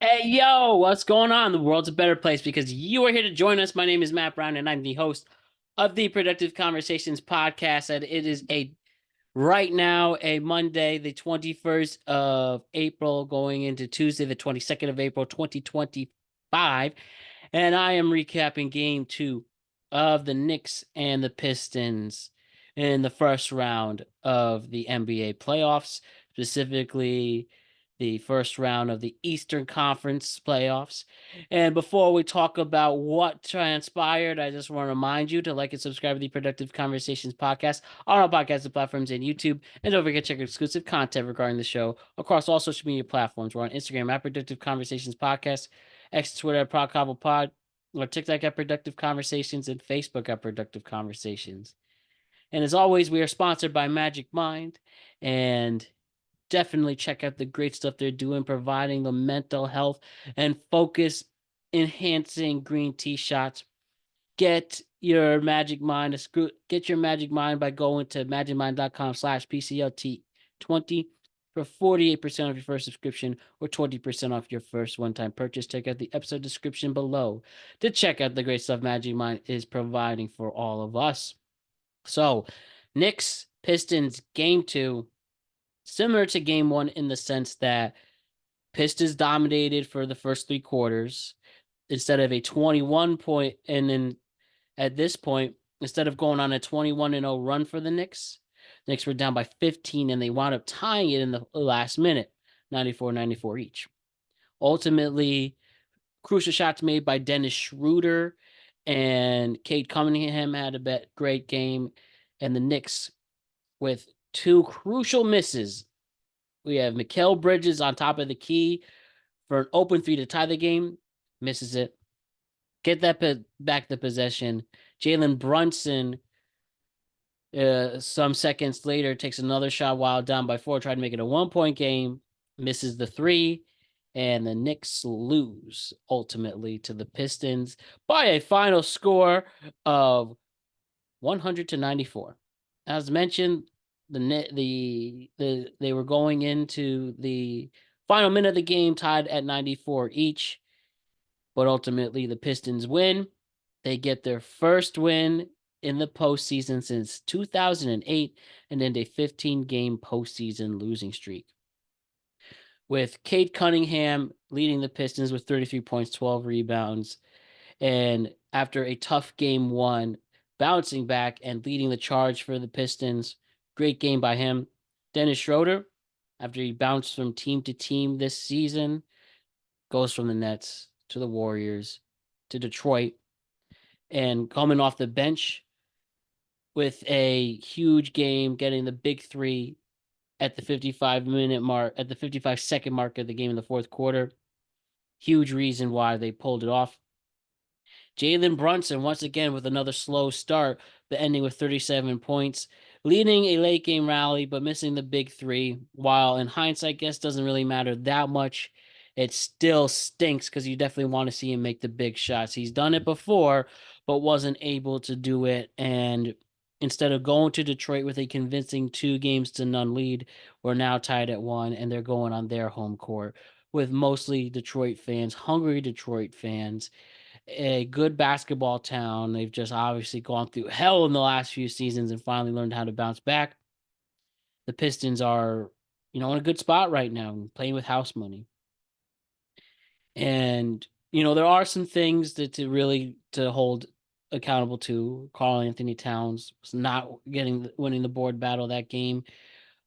Hey, yo, what's going on? The world's a better place because you are here to join us. My name is Matt Brown, and I'm the host of the Productive Conversations podcast. And it is right now a Monday, the 21st of April, going into Tuesday, the 22nd of April, 2025. And I am recapping game two of the Knicks and the Pistons in the first round of the NBA playoffs, specifically the first round of the Eastern Conference playoffs. And before we talk about what transpired, I just want to remind you to like and subscribe to the Productive Conversations podcast on all podcasting platforms and YouTube. And don't forget to check exclusive content regarding the show across all social media platforms. We're on Instagram at Productive Conversations Podcast, X, Twitter at Pod, or TikTok at Productive Conversations, and Facebook at Productive Conversations. And as always, we are sponsored by Magic Mind, and definitely check out the great stuff they're doing, providing the mental health and focus enhancing green tea shots. Get your Magic Mind, get your Magic Mind by going to magicmind.com/PCLT20 for 48% off your first subscription or 20% off your first one-time purchase. Check out the episode description below to check out the great stuff Magic Mind is providing for all of us. So, Knicks Pistons game two, similar to game one in the sense that Pistons dominated for the first three quarters instead of a 21 point, and then at this point, instead of going on a 21-0 run for the Knicks were down by 15 and they wound up tying it in the last minute, 94-94 each. Ultimately, crucial shots made by Dennis Schröder and Cade Cunningham had a great game. And the Knicks with two crucial misses. We have Mikal Bridges on top of the key for an open three to tie the game, misses it. Get that back the possession. Jalen Brunson, some seconds later, takes another shot while down by four, tried to make it a 1 point game, misses the three, and the Knicks lose ultimately to the Pistons by a final score of 100-94. As mentioned, they were going into the final minute of the game tied at 94 each, but ultimately the Pistons win. They get their first win in the postseason since 2008 and end a 15-game postseason losing streak. With Cade Cunningham leading the Pistons with 33 points, 12 rebounds, and after a tough game one, bouncing back and leading the charge for the Pistons. Great game by him. Dennis Schröder, after he bounced from team to team this season, goes from the Nets to the Warriors to Detroit, and coming off the bench with a huge game, getting the big three at the 55-minute mark, at the 55-second mark of the game in the fourth quarter. Huge reason why they pulled it off. Jalen Brunson, once again, with another slow start, but ending with 37 points, leading a late game rally, but missing the big three. While in hindsight, I guess doesn't really matter that much. It still stinks because you definitely want to see him make the big shots. He's done it before, but wasn't able to do it. And instead of going to Detroit with a convincing 2-0 lead, we're now tied at one, and they're going on their home court with mostly Detroit fans, hungry Detroit fans, a good basketball town. They've just obviously gone through hell in the last few seasons and finally learned how to bounce back. The Pistons are, in a good spot right now, playing with house money. And, there are some things that to really to hold accountable to. Karl-Anthony Towns was not winning the board battle that game.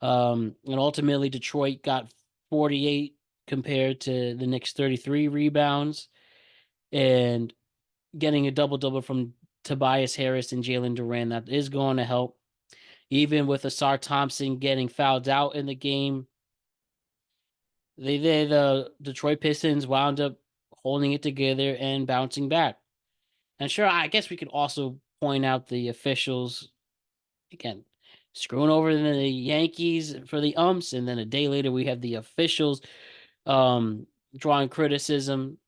And ultimately Detroit got 48 compared to the Knicks 33 rebounds. And getting a double-double from Tobias Harris and Jalen Duran, that is going to help. Even with Asar Thompson getting fouled out in the game, the Detroit Pistons wound up holding it together and bouncing back. And sure, I guess we could also point out the officials, again, screwing over the Yankees for the umps, and then a day later we have the officials drawing criticism.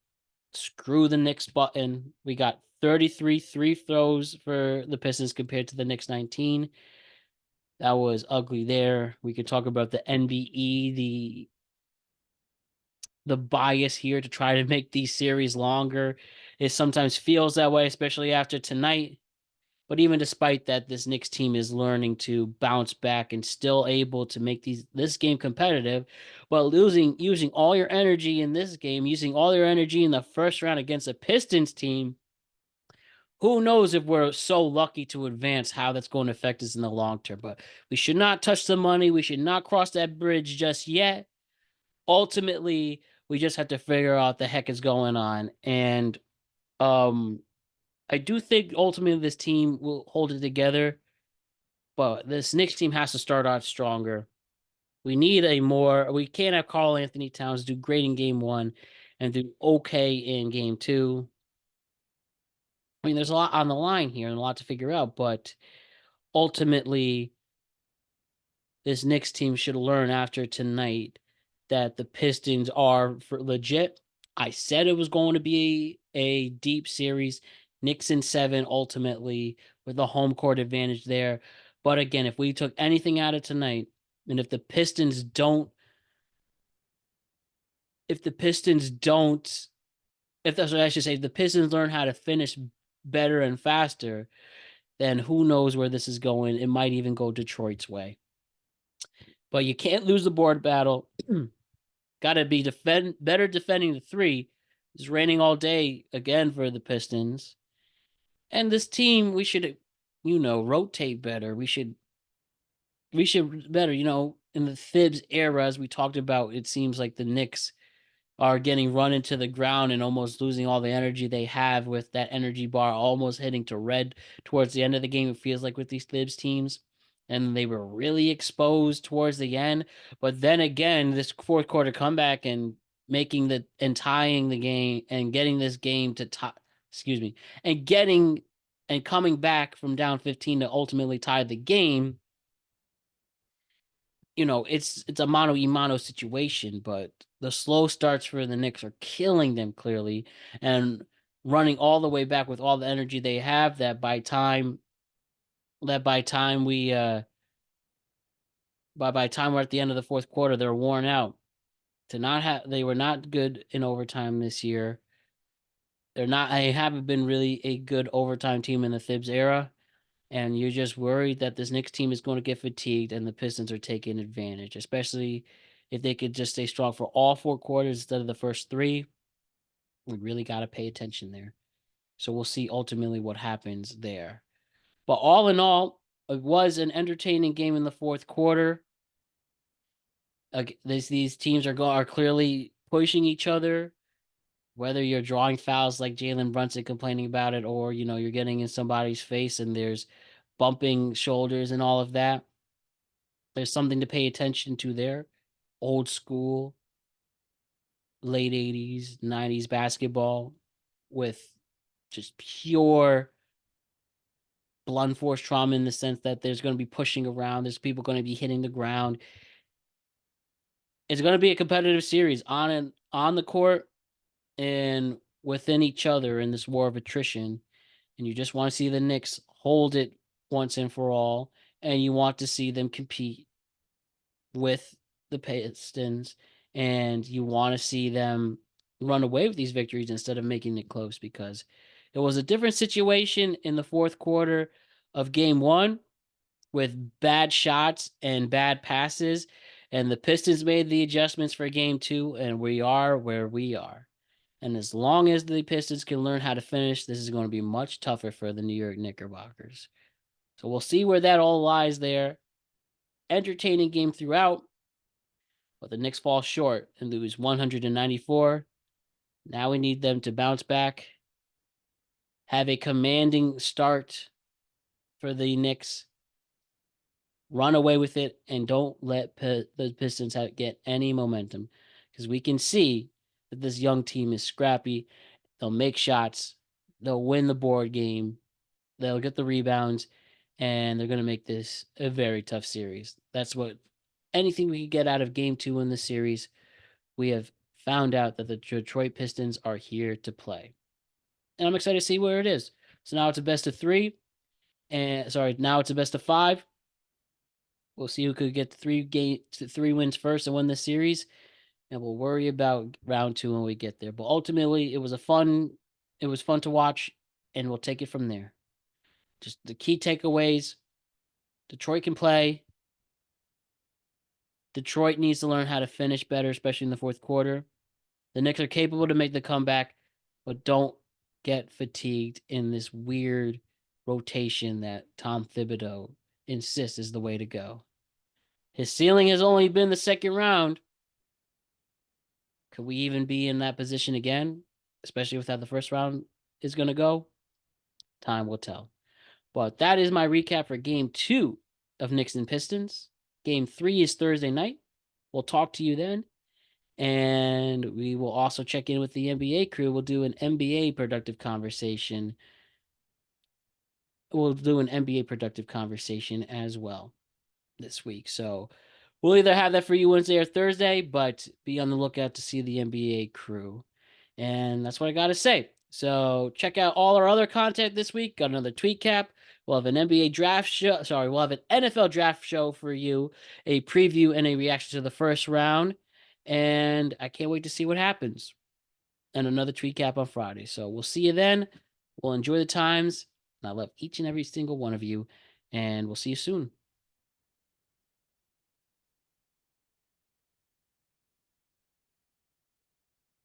Screw the Knicks button. We got 33 free throws for the Pistons compared to the Knicks 19. That was ugly there. We could talk about the NBE, the bias here to try to make these series longer. It sometimes feels that way, especially after tonight. But even despite that, this Knicks team is learning to bounce back and still able to make this game competitive, but using all your energy in this game, using all your energy in the first round against a Pistons team. Who knows if we're so lucky to advance, how that's going to affect us in the long term. But we should not touch the money. We should not cross that bridge just yet. Ultimately, we just have to figure out the heck is going on. And um I do think ultimately this team will hold it together, but this Knicks team has to start out stronger. We can't have Karl Anthony Towns do great in game one and do okay in game two. I mean, there's a lot on the line here and a lot to figure out, but ultimately, this Knicks team should learn after tonight that the Pistons are for legit. I said it was going to be a deep series. Knicks in seven ultimately with the home court advantage there. But again, if we took anything out of tonight, and if the Pistons don't, if that's what I should say, if the Pistons learn how to finish better and faster, then who knows where this is going. It might even go Detroit's way. But you can't lose the board battle. Got to be better defending the three. It's raining all day again for the Pistons. And this team, we should, rotate better. We should better, in the Thibs era, as we talked about, it seems like the Knicks are getting run into the ground and almost losing all the energy they have with that energy bar almost hitting to red towards the end of the game. It feels like with these Thibs teams. And they were really exposed towards the end. But then again, this fourth quarter comeback and tying the game and getting this game to tie, excuse me, and getting and coming back from down 15 to ultimately tie the game. It's a mano a mano situation, but the slow starts for the Knicks are killing them clearly and running all the way back with all the energy they have by time we by time we're at the end of the fourth quarter, they're worn out. They were not good in overtime this year. They haven't been really a good overtime team in the Thibs era. And you're just worried that this Knicks team is going to get fatigued and the Pistons are taking advantage, especially if they could just stay strong for all four quarters instead of the first three. We really got to pay attention there. So we'll see ultimately what happens there. But all in all, it was an entertaining game in the fourth quarter. These teams are clearly pushing each other. Whether you're drawing fouls like Jalen Brunson complaining about it, or you're getting in somebody's face and there's bumping shoulders and all of that. There's something to pay attention to there. Old school, late 80s, 90s basketball with just pure blunt force trauma in the sense that there's going to be pushing around, there's people going to be hitting the ground. It's going to be a competitive series on the court and within each other in this war of attrition. And you just want to see the Knicks hold it once and for all, and you want to see them compete with the Pistons, and you want to see them run away with these victories instead of making it close, because it was a different situation in the fourth quarter of game one with bad shots and bad passes, and the Pistons made the adjustments for game two, and we are where we are. And as long as the Pistons can learn how to finish, this is going to be much tougher for the New York Knickerbockers. So we'll see where that all lies there. Entertaining game throughout, but the Knicks fall short and lose 194. Now we need them to bounce back, have a commanding start for the Knicks, run away with it, and don't let the Pistons get any momentum, because we can see that this young team is scrappy. They'll make shots, they'll win the board game, they'll get the rebounds, and they're going to make this a very tough series. That's what anything we could get out of game two in the series. We have found out that the Detroit Pistons are here to play. And I'm excited to see where it is. So now it's a best of three. Now it's a best of five. We'll see who could get three wins first and win the series. and we'll worry about round 2 when we get there. But ultimately, it was fun to watch, and we'll take it from there. Just the key takeaways: Detroit can play. Detroit needs to learn how to finish better, especially in the fourth quarter. The Knicks are capable to make the comeback, but don't get fatigued in this weird rotation that Tom Thibodeau insists is the way to go. His ceiling has only been the second round. Could we even be in that position again, especially with how the first round is going to go? Time will tell. But that is my recap for game 2 of Knicks and Pistons. Game 3 is Thursday night. We'll talk to you then. And we will also check in with the NBA crew. We'll do an NBA productive conversation. We'll do an NBA productive conversation as well this week. So we'll either have that for you Wednesday or Thursday, but be on the lookout to see the NBA crew. And that's what I got to say. So check out all our other content this week. Got another tweet cap. We'll have an NBA draft show. Sorry, we'll have an NFL draft show for you, a preview and a reaction to the first round. And I can't wait to see what happens. And another tweet cap on Friday. So we'll see you then. We'll enjoy the times. And I love each and every single one of you. And we'll see you soon.